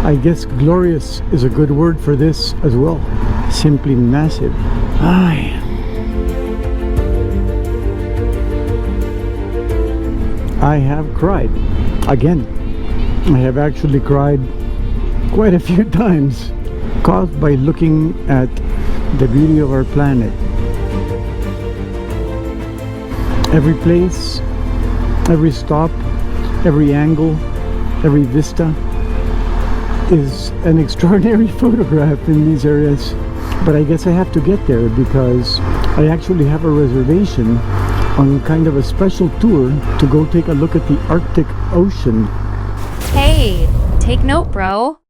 I guess glorious is a good word for this as well. Simply massive. I have cried again. I have actually cried quite a few times, caused by looking at the beauty of our planet. Every place, every stop, every angle, every vista is an extraordinary photograph in these areas. But I guess I have to get there because I actually have a reservation on kind of a special tour to go take a look at the Arctic Ocean. Hey, take note, bro.